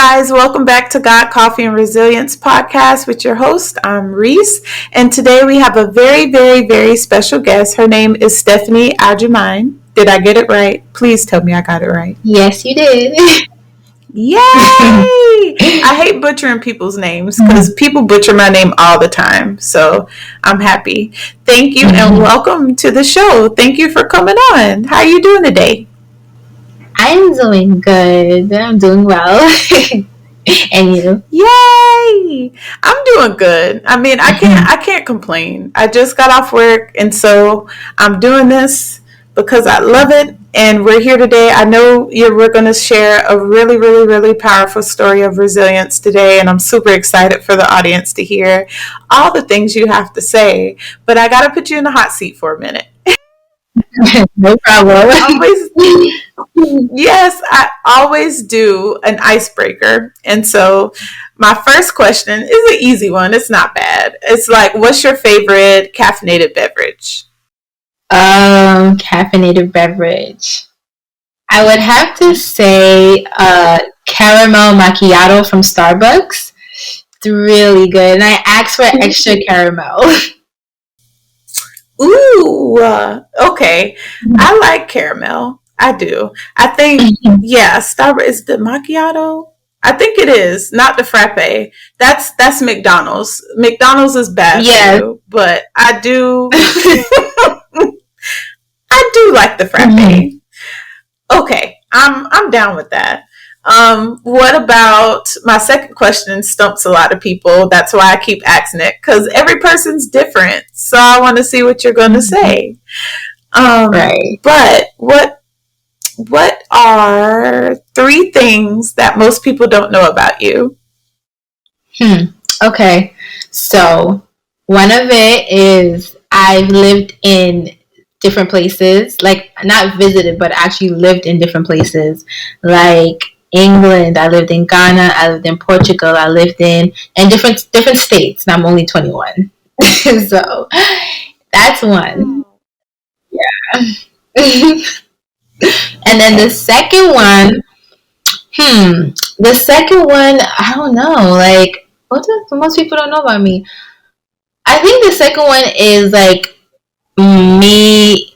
guys, welcome back to God, Coffee, and Resilience podcast with your host. I'm Reese, and today we have a very, very, very special guest. Her name is Stephanie Agyemang. Did I get it right? Please tell me I got it right. Yes, you did. Yay! I hate butchering people's names because people butcher my name all the time, so I'm happy. Thank you, and welcome to the show. Thank you for coming on. How are you doing today? I'm doing good. I'm doing well. And you? Yay! I'm doing good. I mean, I can't complain. I just got off work, and so I'm doing this because I love it. And we're here today. I know we're going to share a really, really, really powerful story of resilience today, and I'm super excited for the audience to hear all the things you have to say. But I got to put you in the hot seat for a minute. No problem. Yes, I always do an icebreaker. And so my first question is an easy one. It's not bad. It's like, what's your favorite caffeinated beverage? Caffeinated beverage. I would have to say caramel macchiato from Starbucks. It's really good. And I asked for extra caramel. Ooh, okay. I like caramel. I do. I think, yeah, Starbucks is the macchiato. I think it is, not the frappe. That's McDonald's. McDonald's is bad for you, but I do I do like the frappe. Okay, I'm down with that. What about my second question stumps a lot of people. That's why I keep asking it, because every person's different. So I want to see what you're going to say. Right. But what are 3 things that most people don't know about you? Okay. So one of it is I've lived in different places, like not visited, but actually lived in different places, like England. I lived in Ghana. I lived in Portugal. I lived in different states, and I'm only 21. So that's one. Yeah. And then the second one, I don't know. Like, what do most people don't know about me? I think the second one is like me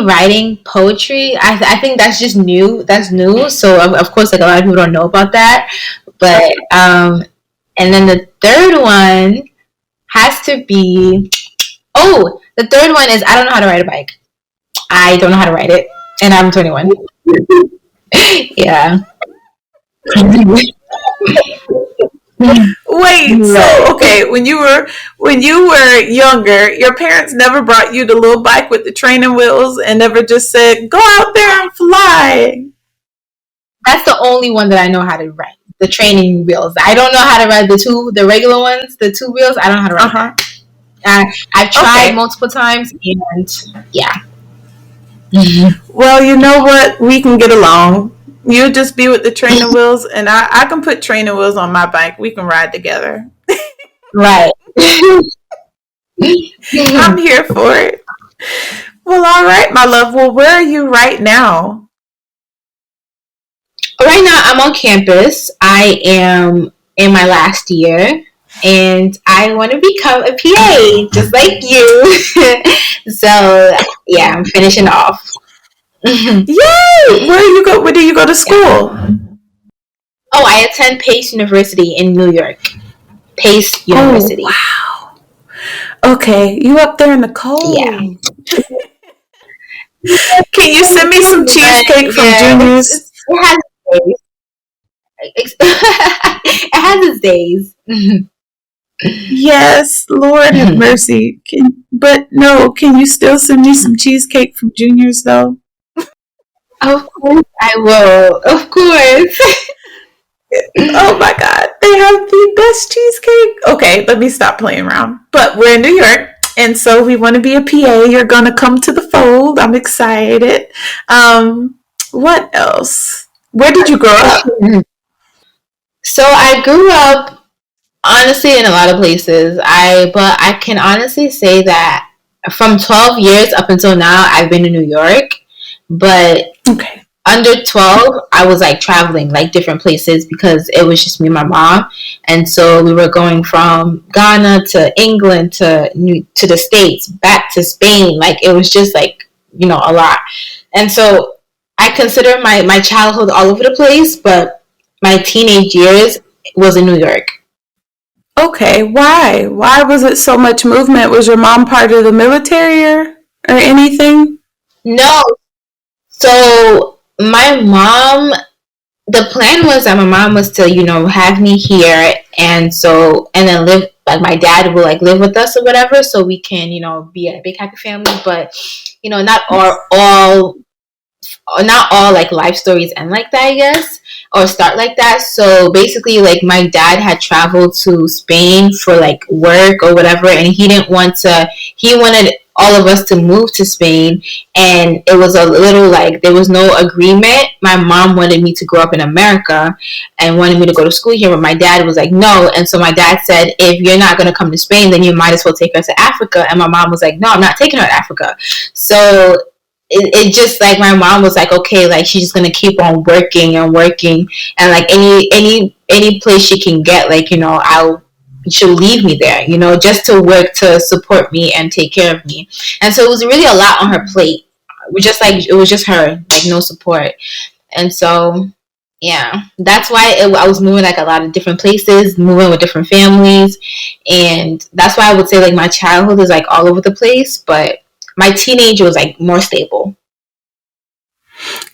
writing poetry. I think that's just new. That's new. So of course, like a lot of people don't know about that. But and then the third one has to be. Oh, the third one is I don't know how to ride a bike. I don't know how to ride it, and I'm 21. Yeah. Wait, so okay, when you were younger, your parents never brought you the little bike with the training wheels and never just said, "Go out there and fly." That's the only one that I know how to ride. The training wheels. I don't know how to ride the regular ones, the 2 wheels. I don't know how to ride that. I've tried multiple times, and yeah. Well, you know what? We can get along. You just be with the training wheels, and I can put training wheels on my bike. We can ride together. Right. I'm here for it. Well, all right, my love. Well, where are you right now? Right now, I'm on campus. I am in my last year, and I want to become a PA, just like you. So, yeah, I'm finishing off. Yay! Where do you go to school? Oh, I attend Pace University in New York. Pace University. Oh, wow. Okay, you up there in the cold. Yeah. Can you send me some cheesecake from Junior's? It has its days. It has its days. Yes, Lord have mercy. Can you still send me some cheesecake from Junior's though? Of course I will. Of course. Oh my God, they have the best cheesecake. Okay, let me stop playing around. But we're in New York, and so we want to be a PA. You're gonna come to the fold. I'm excited. What else? Where did you grow up? So I grew up honestly in a lot of places. But I can honestly say that from 12 years up until now, I've been in New York. But Okay. under 12, I was like traveling like different places because it was just me and my mom. And so we were going from Ghana to England to the States, back to Spain. Like it was just like, a lot. And so I consider my childhood all over the place, but my teenage years was in New York. Okay, why? Why was it so much movement? Was your mom part of the military or anything? No. So my mom, the plan was that my mom was to, have me here, and then live, like my dad will like live with us or whatever, so we can, be a big happy family. But not all like life stories end like that, I guess, or start like that. So basically, like my dad had traveled to Spain for like work or whatever, and he wanted all of us to move to Spain, and it was a little like there was no agreement. My mom wanted me to grow up in America and wanted me to go to school here, but my dad was like no. And so my dad said, if you're not going to come to Spain, then you might as well take her to Africa. And my mom was like, no, I'm not taking her to Africa. So it just like my mom was like, okay, like she's just gonna keep on working and working, and like any place she can get, like she'll leave me there, just to work to support me and take care of me. And so it was really a lot on her plate. It was just her, like no support. And so yeah, that's why I was moving like a lot of different places, moving with different families, and that's why I would say like my childhood is like all over the place, but my teenage was like more stable.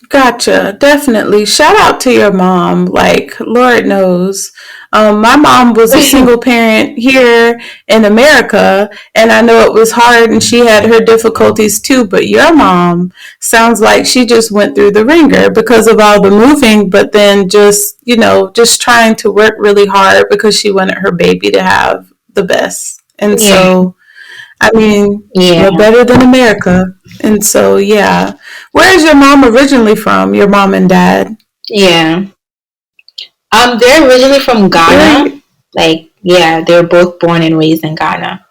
Gotcha. Definitely. Shout out to your mom. Like, Lord knows. My mom was a single parent here in America, and I know it was hard and she had her difficulties too. But your mom sounds like she just went through the ringer because of all the moving, but then just trying to work really hard because she wanted her baby to have the best. And so, I mean, we're better than America. And so, yeah. Where is your mom originally from? Your mom and dad? Yeah. They're originally from Ghana. Really? Like, yeah, they're both born and raised in Ghana.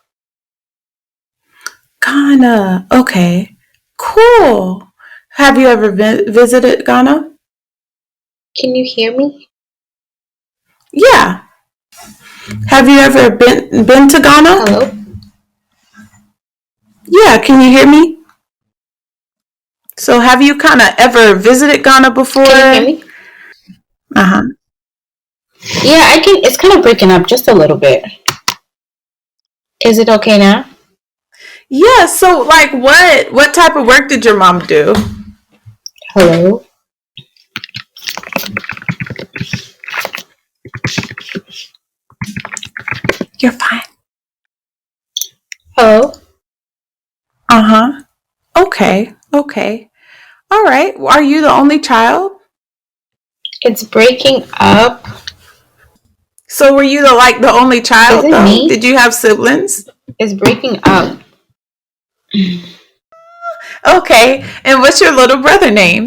Ghana. Okay. Cool. Have you ever visited Ghana? Can you hear me? Yeah. Have you ever been to Ghana? Hello? Yeah, can you hear me? So have you kind of ever visited Ghana before? Can you hear me? Uh-huh. Yeah, I can. It's kind of breaking up just a little bit. Is it okay now? Yeah, so like what type of work did your mom do? Hello? You're fine. Hello? Uh-huh. Okay. All right. Are you the only child? It's breaking up. So were you the only child? Is it me? Did you have siblings? It's breaking up. Okay. And what's your little brother name?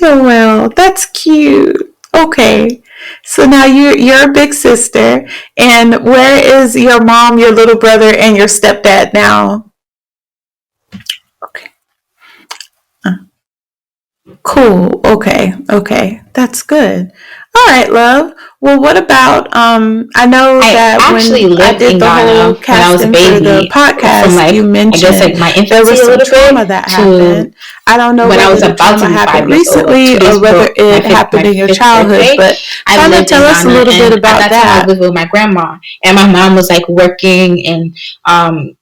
Oh well, that's cute. Okay. So now you're a big sister, and where is your mom, your little brother, and your stepdad now? Okay. Cool. Okay. That's good. All right, love. Well, what about I know that when I did the whole casting for the podcast, you mentioned there was some trauma that happened. I don't know whether the trauma happened recently or whether it happened in your childhood, but kind of tell us a little bit about that. I lived with my grandma, and my mom was like working and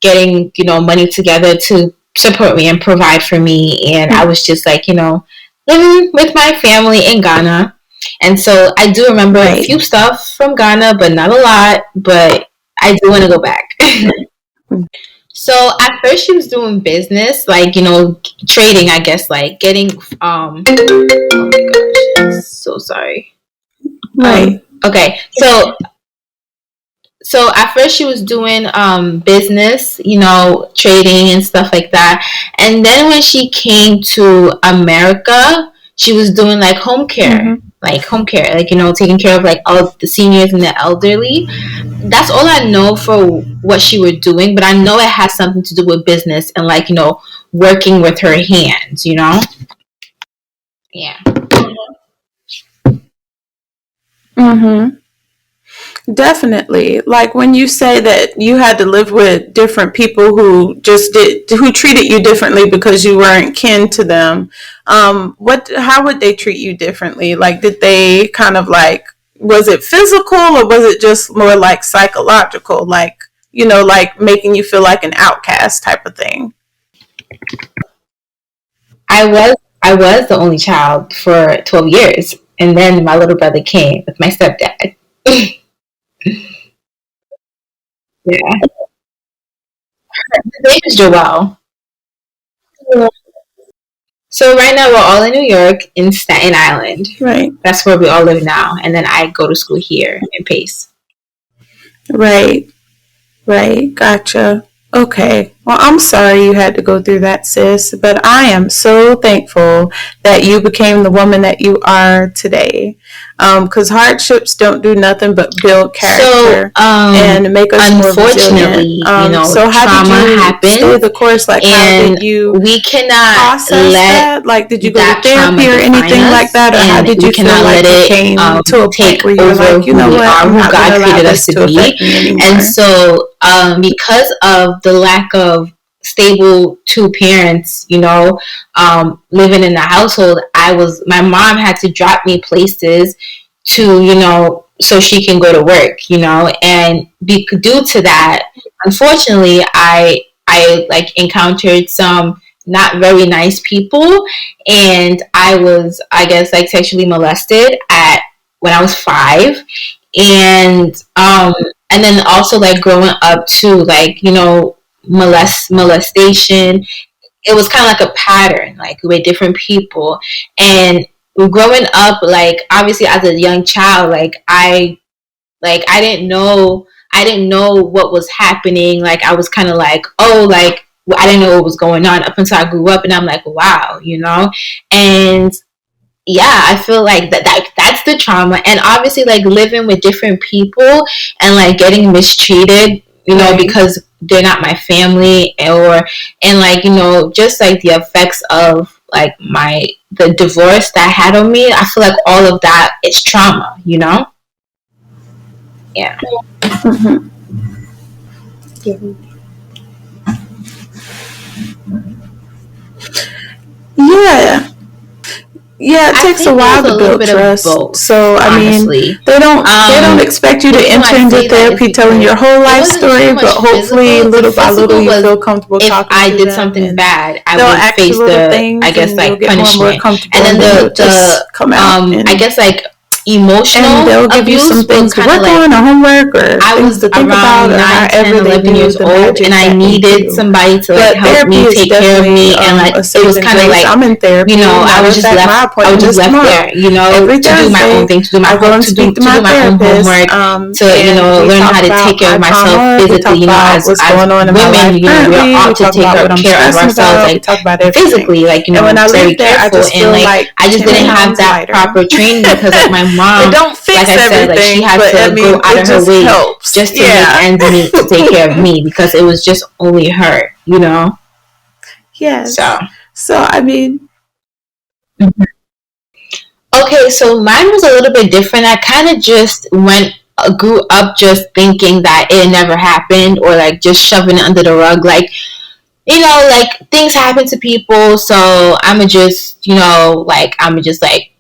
getting money together to support me and provide for me, and I was just like living with my family in Ghana. And so I do remember a few stuff from Ghana, but not a lot, but I do want to go back. So at first she was doing business, like, trading, I guess, like getting, oh my gosh, so sorry. Right. Okay. So at first she was doing business, trading and stuff like that. And then when she came to America, she was doing like home care, like, you know, taking care of like all the seniors and the elderly. That's all I know for what she was doing, but I know it has something to do with business and like, you know, working with her hands, you know? Yeah. Mm-hmm. Definitely. Like when you say that you had to live with different people who who treated you differently because you weren't kin to them. How would they treat you differently? Like, did they kind of like, was it physical or was it just more like psychological? Like, you know, like making you feel like an outcast type of thing. I was the only child for 12 years, and then my little brother came with my stepdad. Yeah. His name is Joelle. So right now we're all in New York, in Staten Island. Right. That's where we all live now, and then I go to school here in Pace. Right. Right. Gotcha. Okay. Well, I'm sorry you had to go through that, sis, but I am so thankful that you became the woman that you are today. Because hardships don't do nothing but build character and make us more resilient. You know, so how trauma did you happens, stay the course? Like, how did you we cannot process that? Like, did you go to therapy or anything like that? Or how did you feel like you came to a point where you're like, you know what, I'm not going to allow this to affect me anymore? And so because of the lack of stable two parents, you know, living in the household, my mom had to drop me places to, you know, so she can go to work, you know, and due to that, unfortunately, I like encountered some not very nice people, and I was, I guess, like sexually molested when I was 5, and then also like growing up too, like, you know, molestation. It was kind of like a pattern, like with different people. And growing up, like obviously as a young child, I didn't know what was happening. Like I was kind of like, oh, like I didn't know what was going on up until I grew up, and I'm like, wow, you know. And yeah, I feel like that's the trauma. And obviously like living with different people and like getting mistreated, you know, because they're not my family, and like, you know, just like the effects of like the divorce that had on me. I feel like all of that is trauma, you know. Yeah. Mm-hmm. Yeah. Yeah, it takes a while to build trust. So I mean, they don't expect you to enter into therapy telling your whole life story, but hopefully, little by little, you feel comfortable talking to them. If I did something bad, I would face the, I guess, like punishment, and then the come out. I guess like emotional, and they'll give you some things to work on or homework or things to think about, or 9, 10, 11 years old, and I needed somebody to like help me, take care of me, and like it was kind of like, I'm in therapy, you know, I was just left there, you know, to do my own thing, to do my own homework, to, you know, learn how to take care of myself physically, you know, as women, you know, we're all to take care of ourselves, like physically, like, you know, very careful, and like I just didn't have that proper training because like my mom, it don't fix like I said, like she had to go out of her way just to make ends meet to take care of me, because it was just only her, you know. Yes. So I mean, okay, so mine was a little bit different. I kind of just grew up just thinking that it never happened, or like just shoving it under the rug, like, you know, like things happen to people, so I'ma just, you know, like I'ma just like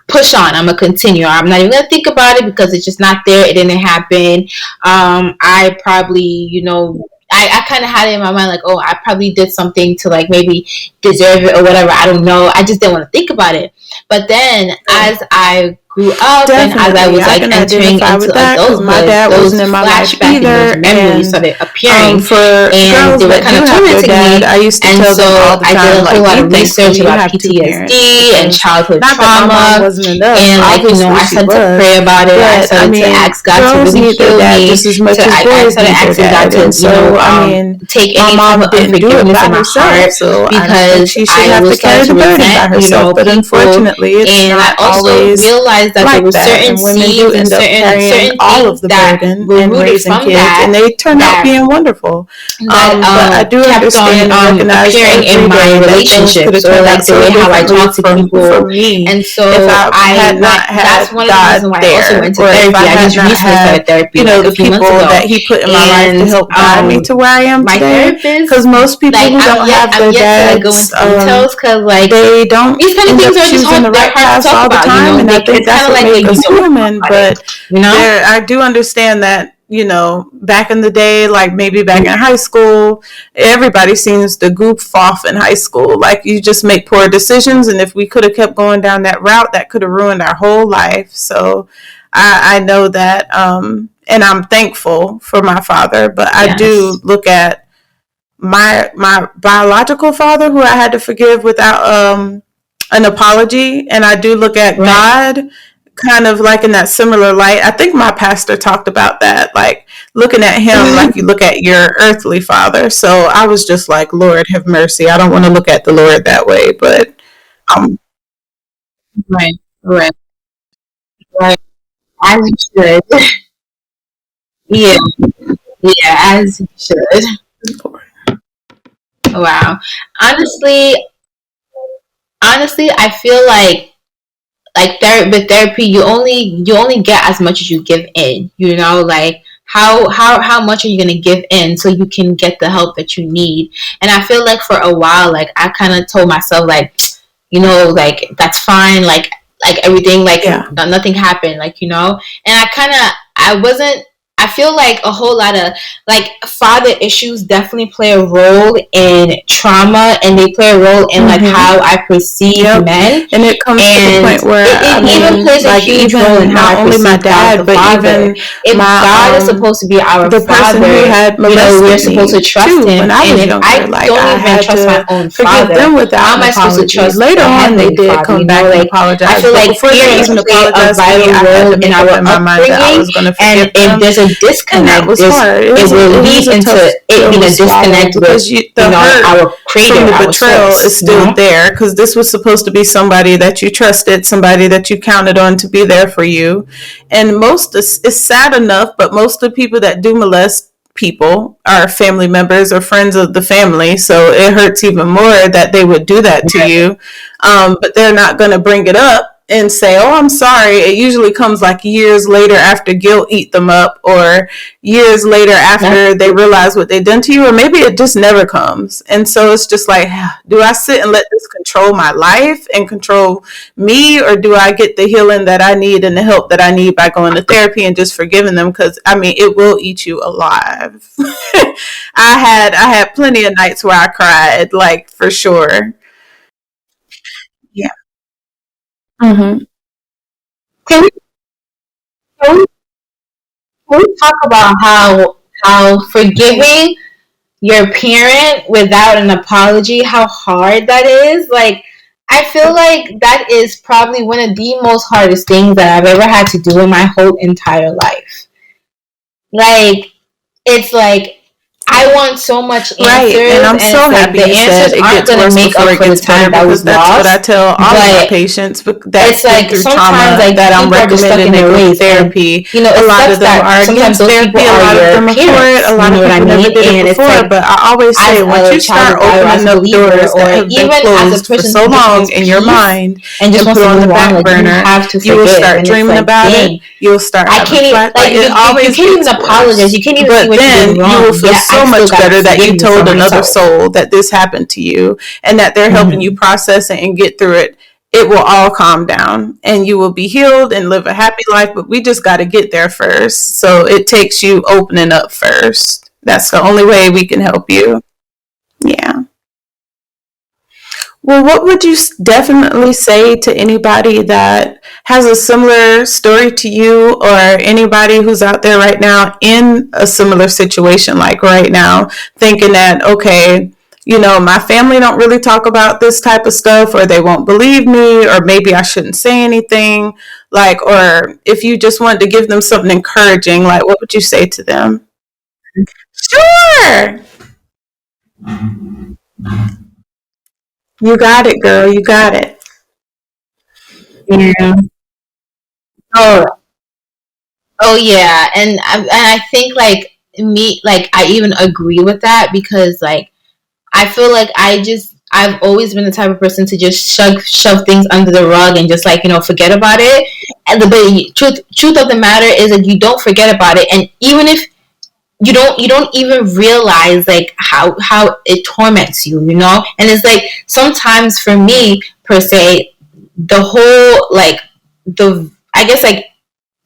push on. I'm gonna continue. I'm not even gonna think about it because it's just not there. It didn't happen. I probably, you know, I kind of had it in my mind like, oh, I probably did something to like maybe deserve it or whatever. I don't know. I just didn't want to think about it. But then as I grew up and as I Definitely, was I like can entering identify into with that because my adulthood, dad those wasn't in my life flashbacks and those either. memories And started appearing, for and girls they were that kind do of have their tormenting dad, me. I used to And tell them all so the I did time, a whole like, lot be of thankful research you about have two parents, PTSD and because childhood not that my mom trauma, wasn't enough, and like, obviously I she started to was, pray about it. I but I started to mean, ask God to girls really need their heal dad me. just as much as I boys started need their asking God dad. to, And so, I mean, take my any type mom of didn't do it unforgiveness by in my herself, heart, so I don't think because she should I have to was carry starting the to burden by resent, herself. But people. unfortunately, it's And I not also always realized that there like were that, certain and women do seeds and end up certain carrying all of things the that burden were and rooted raising from kids, and they turn out that being wonderful. that But I do kept on understand and recognize appearing in every my day that things could have relationships, or turned out like the so way how I differently talk to for people. me And if so I I had went. not That's had one of the reasons God why I also there, went to or if therapy. I I had just not recently started had, therapy you know, like a the few months people ago, that He put in my life to and help guide me to where I am my today. therapist, Because most people like who don't have I'm their yet to like go dads, into details, because like they don't these kind of end things up are just choosing hard. the They're right hard to paths talk all the about. time, and I think It's kind that's of what like when makes you us don't talk human. about it. But there, I do understand that, you know, back in the day, like maybe back in high school, everybody seems to goof off in high school. Like you just make poor decisions, and if we could have kept going down that route, that could have ruined our whole life. So I know that, and I'm thankful for my father. But I do look at my biological father, who I had to forgive without an apology, and I do look at God kind of like in that similar light. I think my pastor talked about that, like looking at him like you look at your earthly father. So I was just like, Lord have mercy. I don't want to look at the Lord that way, but um, Right, right, right. As you should. Yeah, yeah, as you should. Wow. Honestly, I feel like with therapy, you only get as much as you give in. Like how much are you gonna give in so you can get the help that you need? And I feel like for a while, like I kind of told myself, like, like that's fine, like everything, like yeah, nothing happened, and I wasn't. I feel like a whole lot of like father issues definitely play a role in trauma, and they play a role in like how I perceive men, and it comes to the and point where I it even mean, plays a like huge role in even how not I only my perceive God dad, the but Father. even If my God is supposed to be our the person who Father, had we're molested supposed to me trust too Him. when I And was if younger. I Like don't I even had trust my to own forgive Father, them how without am an I supposed to apology. trust Later the on, they Heavenly did Father? come back and Like I apologize, feel but like before they parents even play a apologized to me, vital I had role to in make up our in my mind that I upbringing, was going to and forgive if them, there's a and that disconnect, was hard. it will It is lead a into tough it pill being to a swallow disconnect with because the hurt our from Creator, the our betrayal is source. still there, because this was supposed to be somebody that you trusted, somebody that you counted on to be there for you. And most, it's sad enough, but most of the people that do molest people are family members or friends of the family, so it hurts even more that they would do that to you. But they're not going to bring it up and say, oh, I'm sorry. It usually comes like years later, after guilt eat them up, or years later after they realize what they done to you, or maybe it just never comes. And so it's just like, do I sit and let this control my life and control me, or do I get the healing that I need and the help that I need by going to therapy and just forgiving them? Because I mean, it will eat you alive. I had plenty of nights where I cried, like for sure. Yeah. Mm-hmm. Can we, can we, can we talk about how forgiving your parent without an apology, how hard that is? Like, I feel like that is probably one of the most hardest things that I've ever had to do in my whole entire life. Like, it's like I want so much Right, and answers, I'm and so it's like happy the you said answers it aren't gets gonna worse make before up it for the gets better, time that because was that's what I lost. tell all of my But patients that's it's been like through sometimes trauma like that I'm people are just stuck recommending in they their go to ways, and therapy. A it lot of sucks them that are sometimes against those people therapy, a are lot of your them are for it, a parents. You lot know of what I people never mean? did it And it's before. like, But I always as say, once a you child start of God or as opening a up believer, doors or that have been even as a closed for person so who just long wants in your peace mind and just and wants put to on the move on, back like you burner, have to you will forgive. start And it's dreaming like, about it. dang, You'll start I having can't even flat, like like it you always can't even gets apologize. worse. You can't even see But what you did then you will wrong. feel Yeah, I so still much gotta better that forgive you you for told another myself. soul that this happened to you, and that they're helping you Mm-hmm. process it and get through it. It will all calm down and you will be healed and live a happy life. But we just got to get there first. So it takes you opening up first. That's the only way we can help you. Yeah. Well, what would you definitely say to anybody that has a similar story to you, or anybody who's out there right now in a similar situation, like right now, thinking that, okay, my family don't really talk about this type of stuff, or they won't believe me, or maybe I shouldn't say anything, like, or if you just wanted to give them something encouraging, like, what would you say to them? Sure. You got it, girl. You got it. Yeah. Oh, oh yeah, and I think like me, like I even agree with that because like I feel like I've always been the type of person to just shove things under the rug and just like forget about it. And the truth of the matter is that you don't forget about it, and even if you don't even realize like how it torments you, and it's like sometimes for me per se the whole like the I guess like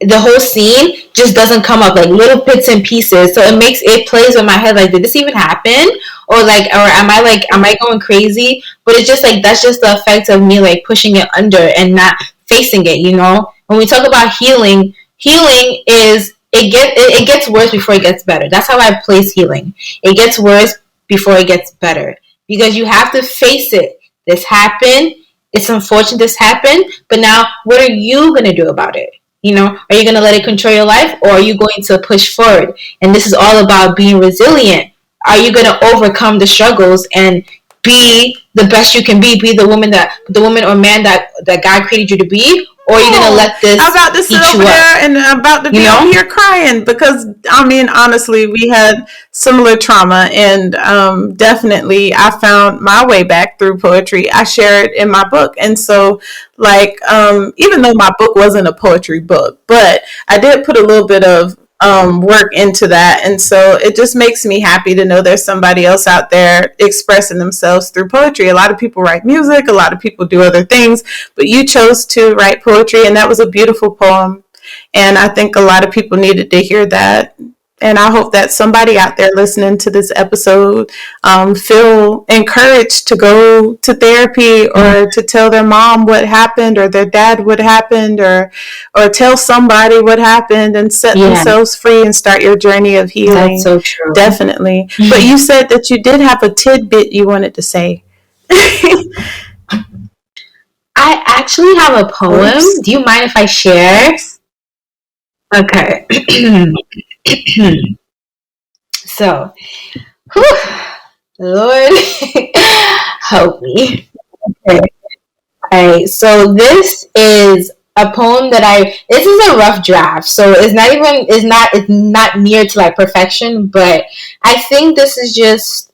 the whole scene just doesn't come up like little bits and pieces, so it plays in my head like, did this even happen, or am I going crazy? But it's just like that's just the effect of me like pushing it under and not facing it. When we talk about healing is it gets worse before it gets better. That's how I place healing. It gets worse before it gets better because you have to face it. This happened. It's unfortunate this happened, but now what are you going to do about it? Are you going to let it control your life, or are you going to push forward? And this is all about being resilient. Are you going to overcome the struggles and be the best you can be the woman or man that God created you to be? Or are you going to let this I'm about to sit eat over you there up? and I'm about to be over here crying because, honestly, we had similar trauma, and definitely I found my way back through poetry. I share it in my book. And so, like, even though my book wasn't a poetry book, but I did put a little bit of work into that. And so it just makes me happy to know there's somebody else out there expressing themselves through poetry. A lot of people write music, a lot of people do other things, but you chose to write poetry, and that was a beautiful poem. And I think a lot of people needed to hear that. And I hope that somebody out there listening to this episode feel encouraged to go to therapy, or to tell their mom what happened, or their dad what happened, or tell somebody what happened, and set themselves free and start your journey of healing. That's so true. Definitely. But you said that you did have a tidbit you wanted to say. I actually have a poem. Oops. Do you mind if I share? Okay. So, Lord, help me. Okay. All right. So this is a poem this is a rough draft. So it's not near to like perfection, but I think this is just,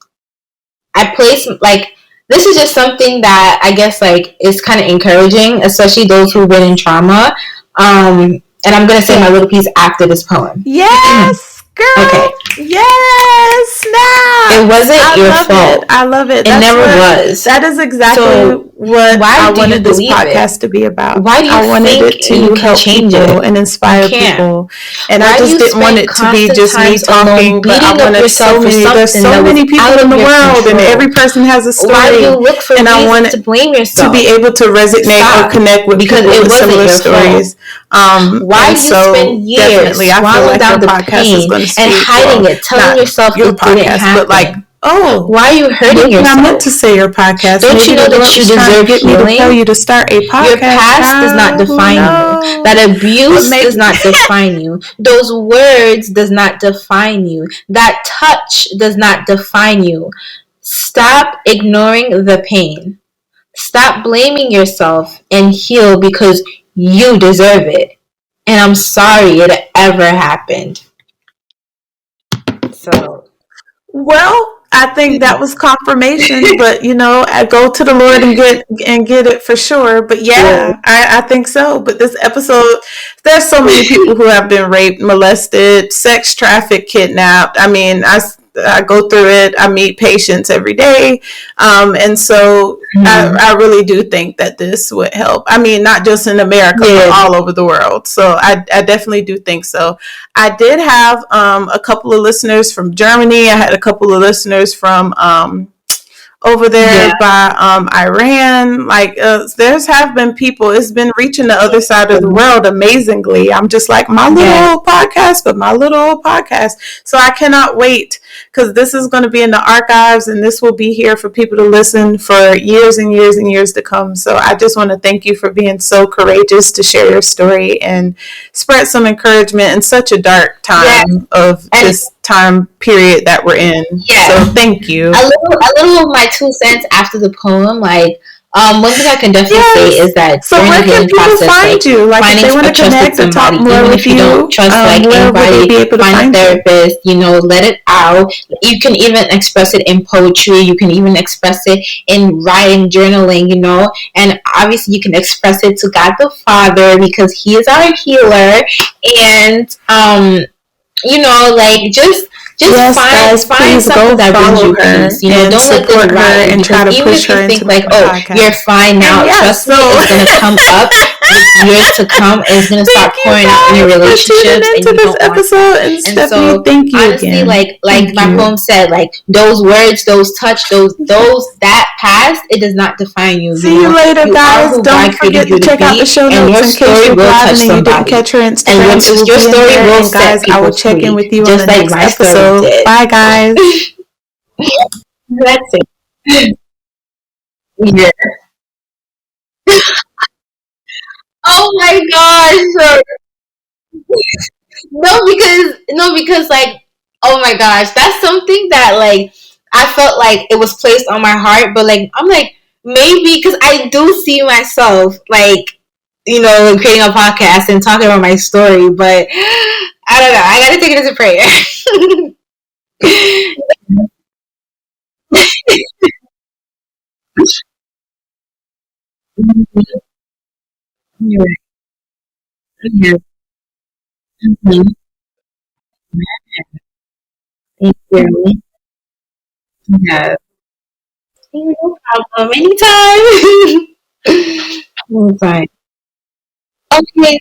this is just something that I guess like is kind of encouraging, especially those who've been in trauma. And I'm going to say my little piece after this poem. Yes, girl. Okay. Yes, now. It wasn't your fault. I love it. It never was. That is exactly what I wanted this podcast to be about. Why do you I wanted it to help people and inspire people. And I just didn't want it to be just me talking, but I wanted there's so many people in the world, and every person has a story. Why do you look for and I wanted to blame yourself? To be able to resonate or connect with people with similar stories. Why do you spend years swallowing down the pain and hiding it, telling yourself it didn't happen? But like, why are you hurting yourself? I meant to say your podcast. Don't you know that you deserve healing? Me to tell you to start a podcast. Your past does not define you. That abuse does not define you. Those words does not define you. That touch does not define you. Stop ignoring the pain. Stop blaming yourself and heal because you deserve it. And I'm sorry it ever happened. So, well, I think that was confirmation, but I go to the Lord and get it for sure. But yeah. I think so. But this episode, there's so many people who have been raped, molested, sex trafficked, kidnapped. I mean, I go through it. I meet patients every day. And so I really do think that this would help. I mean, not just in America, but all over the world. So I definitely do think so. I did have a couple of listeners from Germany. I had a couple of listeners from over there Yeah. by Iran. Like there's have been people. It's been reaching the other side of the world amazingly. I'm just like my little Yes. old podcast, but my little old podcast. So I cannot wait because this is going to be in the archives and this will be here for people to listen for years and years and years to come. So I just want to thank you for being so courageous to share your story and spread some encouragement in such a dark Yes. time of And this time period that we're in. yeah, So thank you. a little of my 2 cents after the poem. Like, one thing I can definitely say Yes. is that So during where the can healing people process, find like you? Like if finding they want a to trusted connect or talk somebody, more even with if you don't you, trust like where would they anybody, be able to find a find you? therapist. You know, let it out. You can even express it in poetry. You can even express it in writing, journaling. You know, and obviously you can express it to God the Father because He is our healer. And you know, like just Yes, guys, find please go something that brings follow you her peace. You know, and don't let this support her rob you and because try to even push if you her into think like, making a oh, you're podcast. fine And now, yes, trust me, so it's gonna come up with years to come and it's gonna thank start you pouring out in your guys for tuning relationships and into you this don't want that. episode. And And Stephanie, so thank you honestly, again. like Thank my you. poem said, like those words, those touch, those that past, it does not define you. You See you know, later, you are guys. who Don't God forget created to you to check out the be, show and notes your in case story you're will touch driving and you didn't somebody. catch her And Instagram. It will your be in story there. will And set guys, I will people check in free, with you on the just like next my story episode. did. Bye, guys. That's it. Yeah. Oh my gosh. No, because like, oh my gosh, that's something that like I felt like it was placed on my heart, but like I'm like maybe because I do see myself like you know creating a podcast and talking about my story, but I don't know. I gotta take it as a prayer. Yeah. Yeah. Mhm. Thank you. Yeah. No problem. Anytime. Anytime. Okay.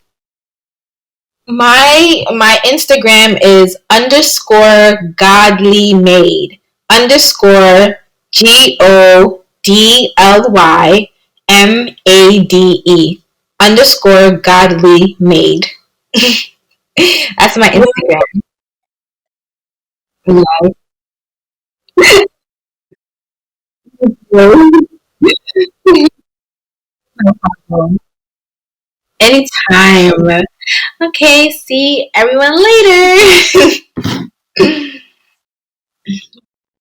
My Instagram is underscore godly made underscore GODLYMADE underscore godly made. That's my Instagram. Yeah. No problem. Anytime. Okay, see everyone later.